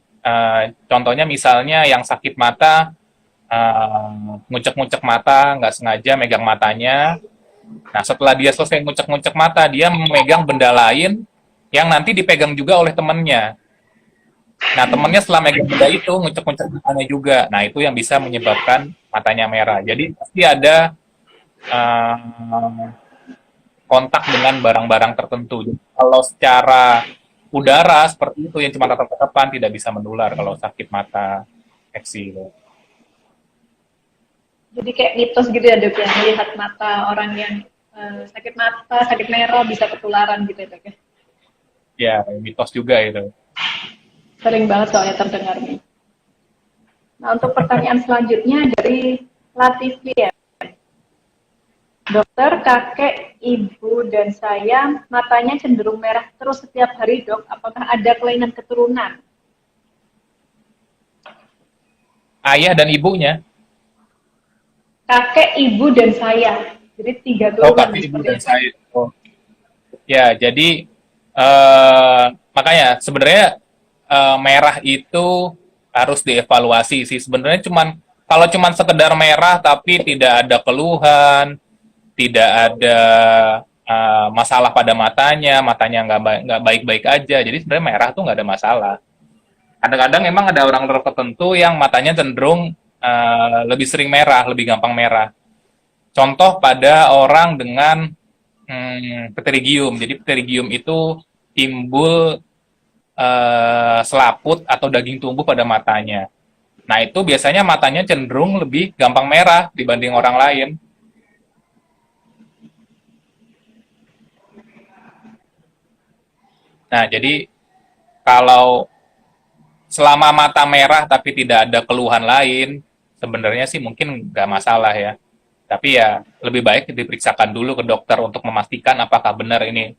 Contohnya misalnya yang sakit mata, ngucek-ngucek mata, nggak sengaja megang matanya. Nah setelah dia selesai ngucek-ngucek mata, dia memegang benda lain yang nanti dipegang juga oleh temannya. Nah temannya setelah megang benda itu ngucek-ngucek matanya juga. Nah itu yang bisa menyebabkan matanya merah. Jadi pasti ada uh, kontak dengan barang-barang tertentu. Jadi, kalau secara udara seperti itu yang cuma tatap-tatapan tidak bisa menular kalau sakit mata eksi. Jadi kayak mitos gitu ya, Dok, ya, melihat mata orang yang sakit mata, sakit merah bisa ketularan gitu ya, Dok, ya. Ya, mitos juga itu. Sering banget soalnya terdengar nih. Nah, untuk pertanyaan selanjutnya dari Latifi ya. Dokter, kakek, ibu, dan saya matanya cenderung merah terus setiap hari, Dok. Apakah ada kelainan keturunan? Ayah dan ibunya. Kakek, ibu, dan saya. Jadi 3 Oh, turunan kakek, ibu, seperti dan itu. saya. Oh. Ya, jadi makanya sebenarnya merah itu harus dievaluasi sih. Sebenarnya kalau cuman sekedar merah tapi tidak ada keluhan, tidak ada masalah pada matanya nggak baik-baik aja. Jadi sebenarnya merah tuh nggak ada masalah. Kadang-kadang emang ada orang tertentu yang matanya cenderung lebih sering merah, lebih gampang merah. Contoh pada orang dengan pterygium. Jadi pterygium itu timbul selaput atau daging tumbuh pada matanya. Nah itu biasanya matanya cenderung lebih gampang merah dibanding orang lain. Nah jadi kalau selama mata merah tapi tidak ada keluhan lain, sebenarnya sih mungkin nggak masalah ya. Tapi ya lebih baik diperiksakan dulu ke dokter untuk memastikan apakah benar ini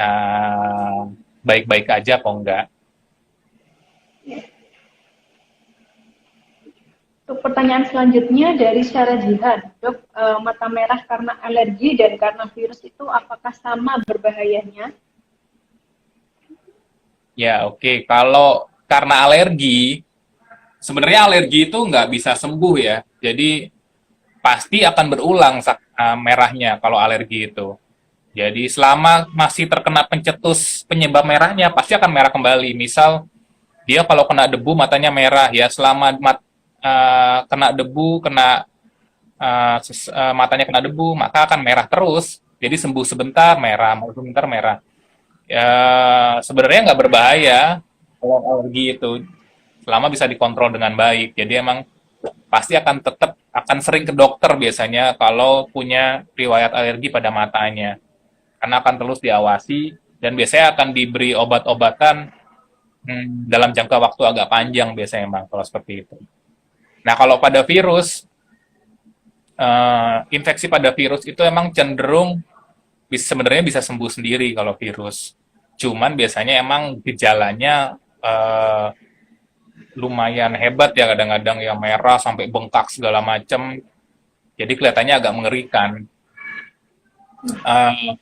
uh, baik-baik aja atau enggak. Untuk pertanyaan selanjutnya dari Syara Jihad, Dok, mata merah karena alergi dan karena virus itu apakah sama berbahayanya? Ya oke. Kalau karena alergi, sebenarnya alergi itu nggak bisa sembuh ya. Jadi pasti akan berulang merahnya kalau alergi itu. Jadi selama masih terkena pencetus penyebab merahnya pasti akan merah kembali. Misal dia kalau kena debu matanya merah ya, selama kena debu, matanya kena debu maka akan merah terus. Jadi sembuh sebentar merah, sembuh sebentar merah. Ya sebenarnya nggak berbahaya kalau alergi itu selama bisa dikontrol dengan baik. Jadi emang pasti akan sering ke dokter biasanya kalau punya riwayat alergi pada matanya, karena akan terus diawasi dan biasanya akan diberi obat-obatan dalam jangka waktu agak panjang biasanya Bang, kalau seperti itu. Nah, kalau pada virus, infeksi pada virus itu emang cenderung sebenarnya bisa sembuh sendiri kalau virus. Cuman biasanya emang gejalanya lumayan hebat ya, kadang-kadang yang merah sampai bengkak segala macam. Jadi kelihatannya agak mengerikan. Eh,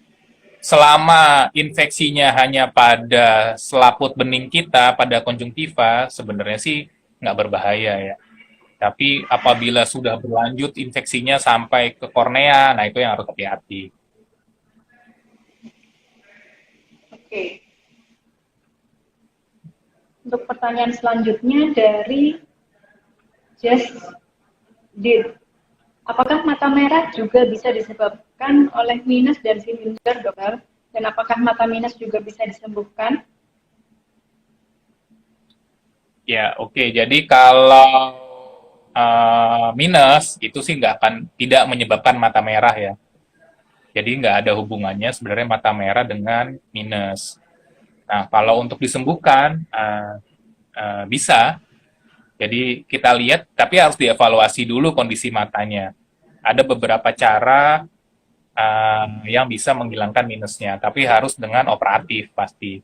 Selama infeksinya hanya pada selaput bening kita, pada konjungtiva, sebenarnya sih nggak berbahaya ya. Tapi apabila sudah berlanjut infeksinya sampai ke kornea, nah itu yang harus hati-hati. Oke. Untuk pertanyaan selanjutnya dari Just Did. Apakah mata merah juga bisa disebabkan oleh minus dan silinder, dokter? Dan apakah mata minus juga bisa disembuhkan? Ya, oke. Jadi kalau minus itu sih nggak akan tidak menyebabkan mata merah ya. Jadi nggak ada hubungannya sebenarnya mata merah dengan minus. Nah, kalau untuk disembuhkan bisa. Jadi kita lihat, tapi harus dievaluasi dulu kondisi matanya. Ada beberapa cara yang bisa menghilangkan minusnya, tapi harus dengan operatif pasti.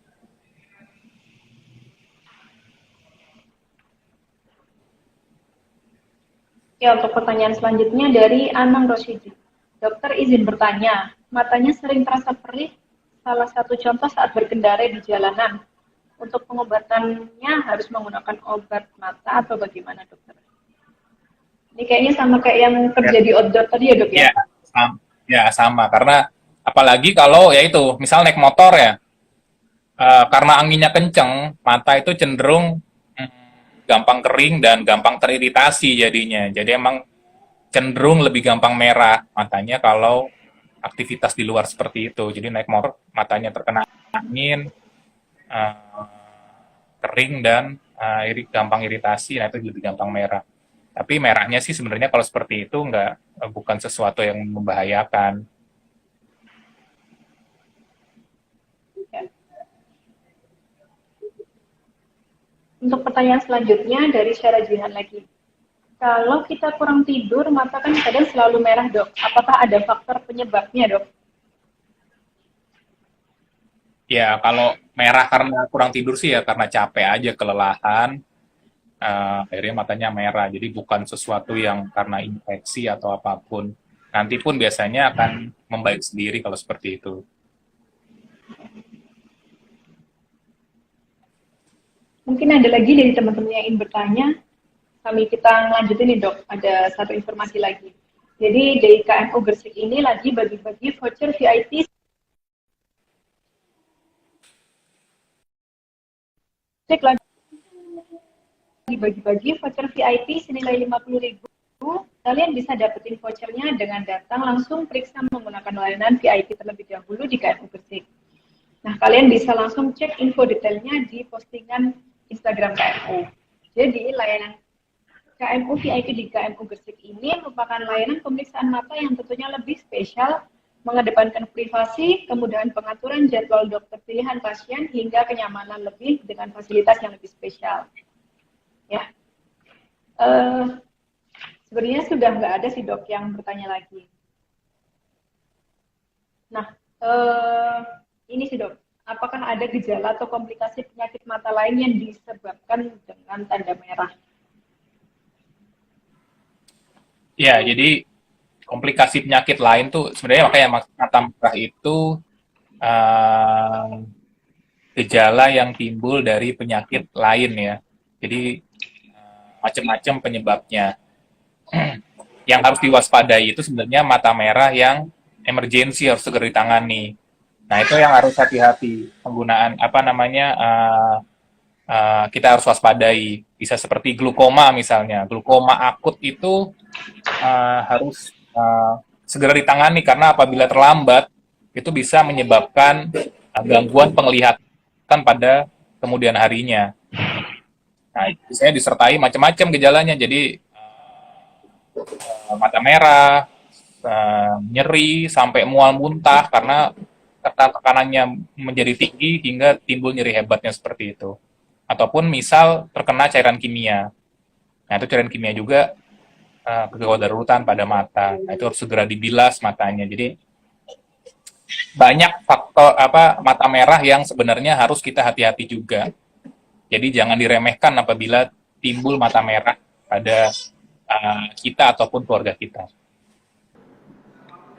Ya, untuk pertanyaan selanjutnya dari Anang Rosyidi. Dokter izin bertanya, matanya sering terasa perih, salah satu contoh saat berkendara di jalanan. Untuk pengobatannya harus menggunakan obat mata atau bagaimana, dokter? Ini kayaknya sama kayak yang Ya, kerja di outdoor tadi ya, dok ya? ya, sama, ya sama. Karena apalagi kalau ya itu, misal naik motor ya, karena anginnya kenceng, mata itu cenderung gampang kering dan gampang teriritasi jadinya. Jadi emang cenderung lebih gampang merah matanya kalau aktivitas di luar seperti itu. Jadi naik motor matanya terkena angin, uh, kering dan gampang iritasi, nah itu lebih gampang merah. Tapi merahnya sih sebenarnya kalau seperti itu nggak bukan sesuatu yang membahayakan. Ya. Untuk pertanyaan selanjutnya dari Syara Jihan lagi. Kalau kita kurang tidur, mata kan kadang selalu merah, dok. Apakah ada faktor penyebabnya, dok? Ya kalau merah karena kurang tidur sih ya karena capek aja, kelelahan, akhirnya matanya merah. Jadi bukan sesuatu yang karena infeksi atau apapun. Nanti pun biasanya akan membaik sendiri kalau seperti itu. Mungkin ada lagi dari teman-teman yang ingin bertanya. Kami kita lanjutin nih, dok. Ada satu informasi lagi. Jadi dari KMU Gresik ini lagi bagi-bagi voucher VIP lagi bagi-bagi voucher VIP senilai 50.000. Kalian bisa dapetin vouchernya dengan datang langsung periksa menggunakan layanan VIP terlebih dahulu di KMU Gresik. Nah, kalian bisa langsung cek info detailnya di postingan Instagram KMU. Jadi, layanan KMU VIP di KMU Gresik ini merupakan layanan pemeriksaan mata yang tentunya lebih spesial, mengedepankan privasi, kemudahan pengaturan jadwal dokter pilihan pasien, hingga kenyamanan lebih dengan fasilitas yang lebih spesial. Ya, sebenarnya sudah nggak ada sih, dok, yang bertanya lagi. Nah, ini sih, dok, apakah ada gejala atau komplikasi penyakit mata lain yang disebabkan dengan tanda merah? Ya, jadi komplikasi penyakit lain tuh sebenarnya makanya mata merah itu uh, gejala yang timbul dari penyakit lain ya. Jadi macam-macam penyebabnya. Yang harus diwaspadai itu sebenarnya mata merah yang emergensi harus segera ditangani. Nah itu yang harus hati-hati penggunaan apa namanya kita harus waspadai. Bisa seperti glukoma misalnya. Glukoma akut itu harus segera ditangani karena apabila terlambat itu bisa menyebabkan gangguan penglihatan pada kemudian harinya. Nah, biasanya disertai macam-macam gejalanya. Jadi mata merah, nyeri sampai mual muntah karena tekanannya menjadi tinggi hingga timbul nyeri hebatnya seperti itu. ataupun misal terkena cairan kimia. Nah, itu cairan kimia juga kegawat darurutan pada mata. Nah, itu harus segera dibilas matanya. Jadi banyak faktor mata merah yang sebenarnya harus kita hati-hati juga. Jadi jangan diremehkan apabila timbul mata merah pada kita ataupun keluarga kita.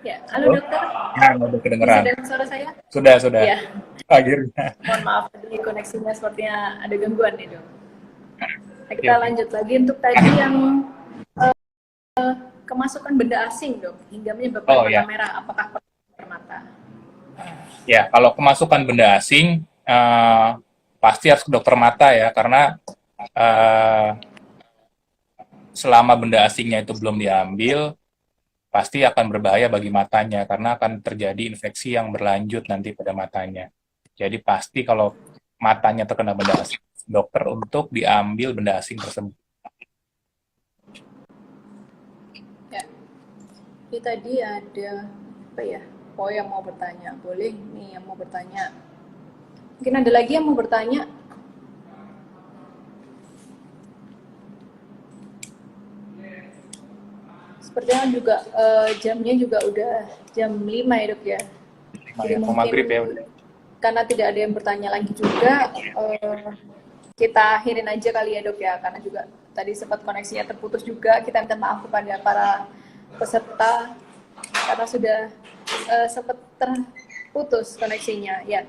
Ya, halo Halo? dokter, Ya, udah bisa kedengeran. dengar suara saya? Sudah. Ya, Akhirnya. mohon maaf tadi koneksinya sepertinya ada gangguan nih dok. Nah, Oke, kita oke. lanjut lagi untuk tadi yang kemasukan benda asing dok, hingga menyebabkan Oh mata ya. merah. Apakah perlu mata? Ya, kalau kemasukan benda asing, pasti harus ke dokter mata ya, karena eh, selama benda asingnya itu belum diambil, pasti akan berbahaya bagi matanya, karena akan terjadi infeksi yang berlanjut nanti pada matanya. Jadi pasti kalau matanya terkena benda asing, dokter untuk diambil benda asing tersebut. Ya, ini tadi ada apa ya? Oh, yang mau bertanya, boleh nih yang mau bertanya. Mungkin ada lagi yang mau bertanya. Sepertinya juga jamnya juga udah jam 5 ya dok ya. Nah, Jadi ya, mau mungkin maghrib ya udah. karena tidak ada yang bertanya lagi juga, kita akhirin aja kali ya dok ya, karena juga tadi sempat koneksinya terputus juga. Kita minta maaf kepada para peserta karena sudah sempat terputus koneksinya. Ya,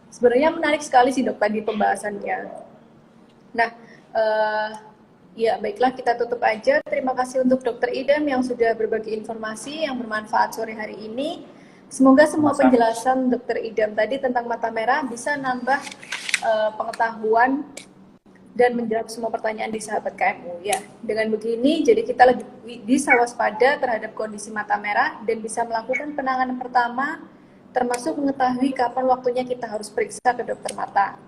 sebenarnya menarik sekali sih dok tadi pembahasannya. Nah, ya baiklah, kita tutup aja. Terima kasih untuk Dokter Idam yang sudah berbagi informasi yang bermanfaat sore hari ini. Semoga semua Sama-sama. penjelasan Dokter Idam tadi tentang mata merah bisa nambah pengetahuan dan menjawab semua pertanyaan di sahabat KMU ya. Dengan begini, jadi kita lebih bisa waspada terhadap kondisi mata merah dan bisa melakukan penanganan pertama, termasuk mengetahui kapan waktunya kita harus periksa ke dokter mata.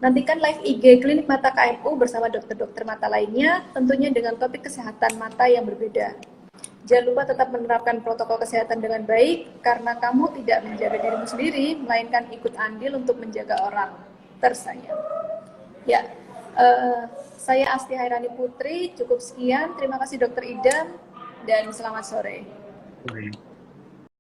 Nantikan live IG Klinik Mata KMU bersama dokter-dokter mata lainnya, tentunya dengan topik kesehatan mata yang berbeda. Jangan lupa tetap menerapkan protokol kesehatan dengan baik, karena kamu tidak menjaga dirimu sendiri, melainkan ikut andil untuk menjaga orang tersayang. Ya, saya Asti Hairani Putri, cukup sekian. Terima kasih Dokter Idam, dan selamat sore.